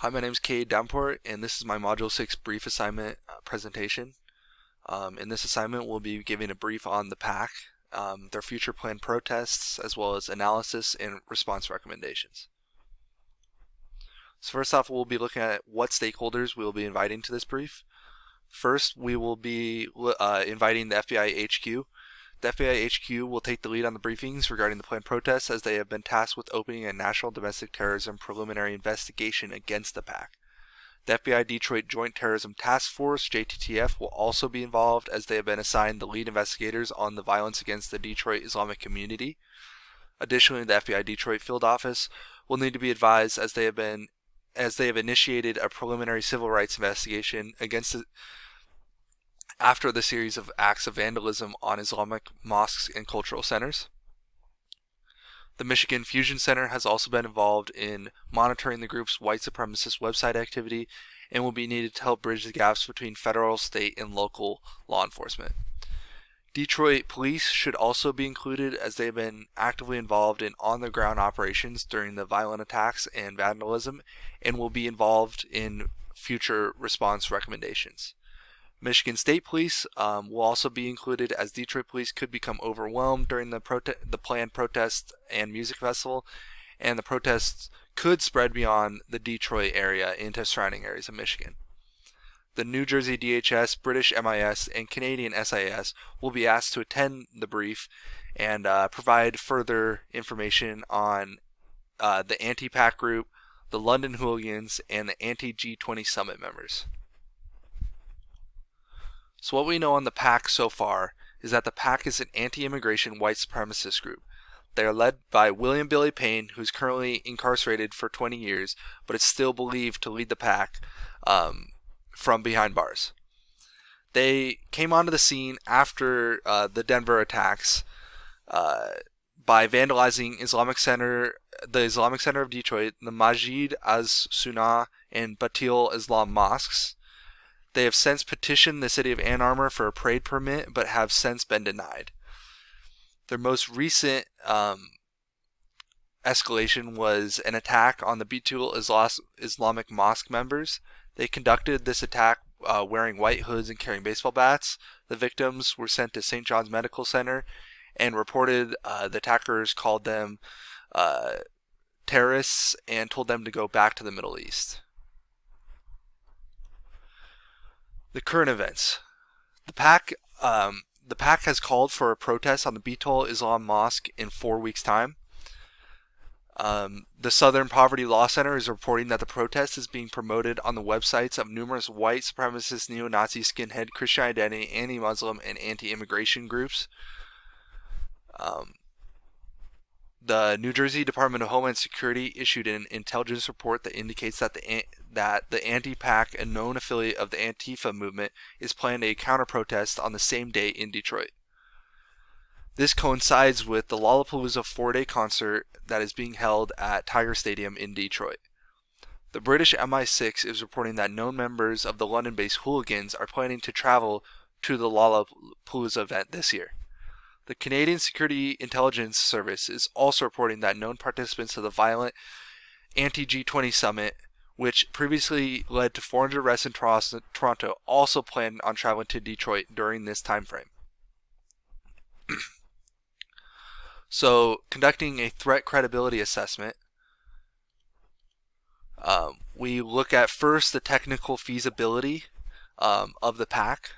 Hi, my name is Cade Davenport, and this is my Module 6 brief assignment presentation. In this assignment, we'll be giving a brief on the PAC, their future planned protests, as well as analysis and response recommendations. So first off, we'll be looking at what stakeholders we'll be inviting to this brief. First, we will be inviting the FBI HQ. The FBI HQ will take the lead on the briefings regarding the planned protests, as they have been tasked with opening a national domestic terrorism preliminary investigation against the PAC. The FBI Detroit Joint Terrorism Task Force, JTTF, will also be involved, as they have been assigned the lead investigators on the violence against the Detroit Islamic community. Additionally, the FBI Detroit Field Office will need to be advised, as they have initiated a preliminary civil rights investigation after the series of acts of vandalism on Islamic mosques and cultural centers. The Michigan Fusion Center has also been involved in monitoring the group's white supremacist website activity and will be needed to help bridge the gaps between federal, state, and local law enforcement. Detroit police should also be included, as they have been actively involved in on-the-ground operations during the violent attacks and vandalism and will be involved in future response recommendations. Michigan State Police will also be included, as Detroit police could become overwhelmed during the planned protest and music festival, and the protests could spread beyond the Detroit area into surrounding areas of Michigan. The New Jersey DHS, British MIS, and Canadian SIS will be asked to attend the brief and provide further information on the anti-PAC group, the London Hooligans, and the anti-G20 summit members. So what we know on the PAC so far is that the PAC is an anti-immigration white supremacist group. They are led by William Billy Payne, who's currently incarcerated for 20 years, but is still believed to lead the PAC from behind bars. They came onto the scene after the Denver attacks by vandalizing the Islamic Center of Detroit, the Masjid as-Sunnah, and Batil Islam mosques. They have since petitioned the city of Ann Arbor for a parade permit, but have since been denied. Their most recent escalation was an attack on the Batil Islamic Mosque members. They conducted this attack wearing white hoods and carrying baseball bats. The victims were sent to St. John's Medical Center, and reported the attackers called them terrorists and told them to go back to the Middle East. The current events. The PAC has called for a protest on the Batil Islam Mosque in 4 weeks' time. The Southern Poverty Law Center is reporting that the protest is being promoted on the websites of numerous white supremacist, neo-Nazi, skinhead, Christian identity, anti-Muslim, and anti-immigration groups. The New Jersey Department of Homeland Security issued an intelligence report that indicates that the anti-PAC, a known affiliate of the Antifa movement, is planning a counter-protest on the same day in Detroit. This coincides with the Lollapalooza 4-day concert that is being held at Tiger Stadium in Detroit. The British MI6 is reporting that known members of the London-based hooligans are planning to travel to the Lollapalooza event this year. The Canadian Security Intelligence Service is also reporting that known participants of the violent anti-G20 summit, which previously led to 400 arrests in Toronto, also plan on traveling to Detroit during this time frame. So, conducting a threat credibility assessment, we look at first the technical feasibility of the PAC.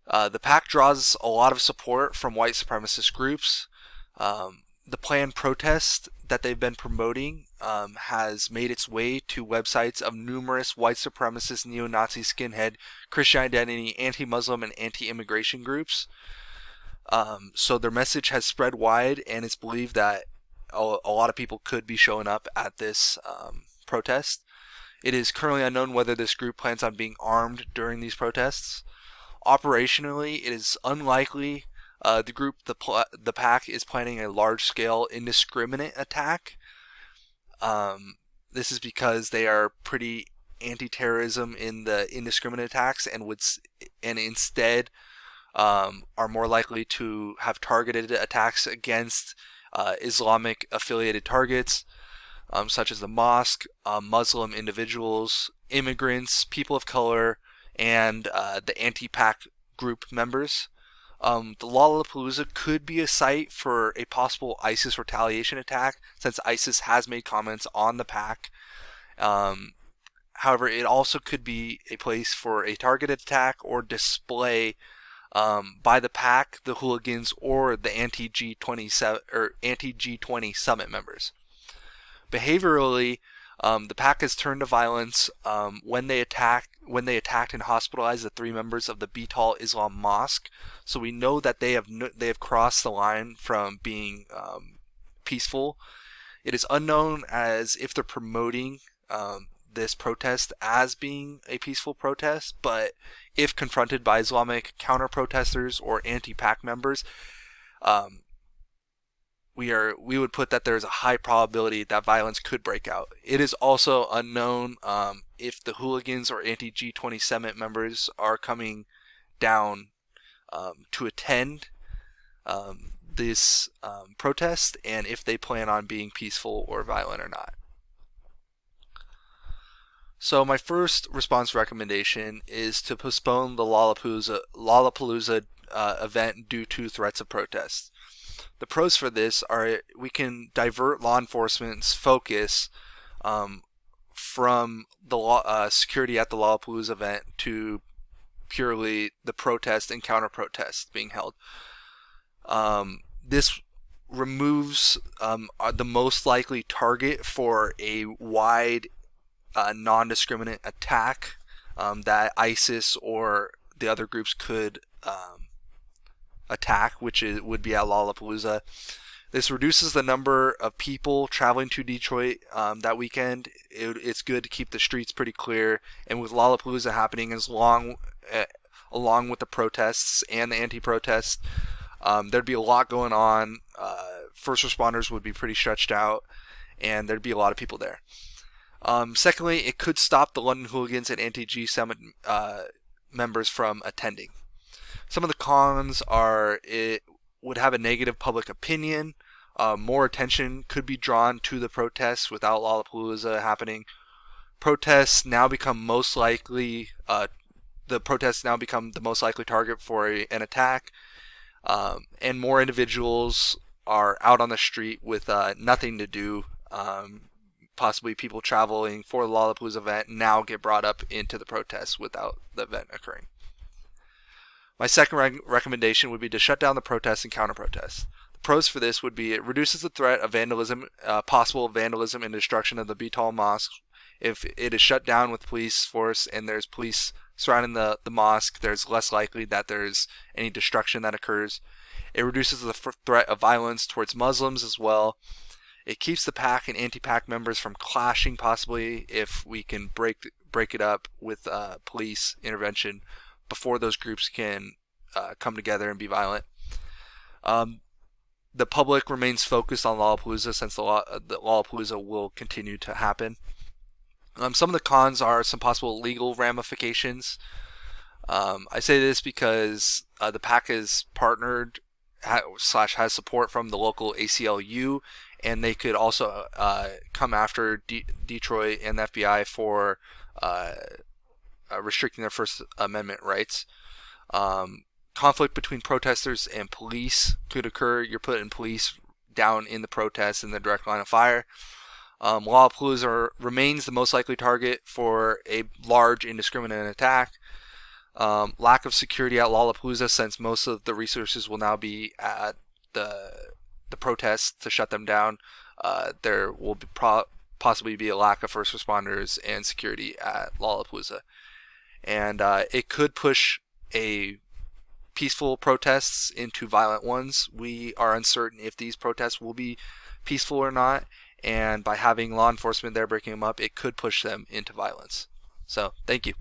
The PAC draws a lot of support from white supremacist groups. The planned protest that they've been promoting has made its way to websites of numerous white supremacist, neo-Nazi, skinhead, Christian identity, anti-Muslim, and anti-immigration groups. So their message has spread wide, and it's believed that a lot of people could be showing up at this protest. It is currently unknown whether this group plans on being armed during these protests. Operationally, it is unlikely the PAC is planning a large-scale indiscriminate attack. This is because they are pretty anti-terrorism in the indiscriminate attacks, and instead are more likely to have targeted attacks against Islamic affiliated targets. such as the mosque, Muslim individuals, immigrants, people of color, and the anti-PAC group members. The Lollapalooza could be a site for a possible ISIS retaliation attack, since ISIS has made comments on the PAC. However, it also could be a place for a targeted attack or display by the PAC, the hooligans, or the anti-G20 summit members. Behaviorally, the PAC has turned to violence when they attacked and hospitalized the 3 members of the Beetal Islam Mosque. So we know that they have crossed the line from being peaceful. It is unknown as if they're promoting this protest as being a peaceful protest, but if confronted by Islamic counter-protesters or anti-PAC members, we would put that there's a high probability that violence could break out. It is also unknown if the hooligans or anti-G20 summit members are coming down to attend this protest, and if they plan on being peaceful or violent or not. So my first response recommendation is to postpone the Lollapalooza event due to threats of protest. The pros for this are we can divert law enforcement's focus from the security at the Lollapalooza event to purely the protest and counter-protest being held. This removes the most likely target for a wide non-discriminate attack that ISIS or the other groups could attack, which would be at Lollapalooza. This reduces the number of people traveling to Detroit that weekend. It's good to keep the streets pretty clear, and with Lollapalooza happening along with the protests and the anti-protests, there'd be a lot going on. First responders would be pretty stretched out, and there'd be a lot of people there. Secondly, it could stop the London hooligans and anti-G summit members from attending. Some of the cons are it would have a negative public opinion. More attention could be drawn to the protests without Lollapalooza happening. Protests now become the most likely target for an attack, and more individuals are out on the street with nothing to do. Possibly people traveling for the Lollapalooza event now get brought up into the protests without the event occurring. My second recommendation would be to shut down the protests and counter-protests. The pros for this would be it reduces the threat of vandalism, possible vandalism and destruction of the Beetal Mosque. If it is shut down with police force and there's police surrounding the mosque, there's less likely that there's any destruction that occurs. It reduces the threat of violence towards Muslims as well. It keeps the PAC and anti-PAC members from clashing, possibly, if we can break it up with police intervention before those groups can come together and be violent. The public remains focused on Lollapalooza since the Lollapalooza will continue to happen. Some of the cons are some possible legal ramifications. I say this because the PAC is partnered / has support from the local ACLU, and they could also come after Detroit and the FBI for restricting their First Amendment rights. Conflict between protesters and police could occur. You're putting police down in the protests in the direct line of fire. Lollapalooza remains the most likely target for a large indiscriminate attack. Lack of security at Lollapalooza, since most of the resources will now be at the protests to shut them down. There will be possibly be a lack of first responders and security at Lollapalooza, and it could push a peaceful protests into violent ones. We are uncertain if these protests will be peaceful or not, and by having law enforcement there breaking them up, it could push them into violence. So, thank you.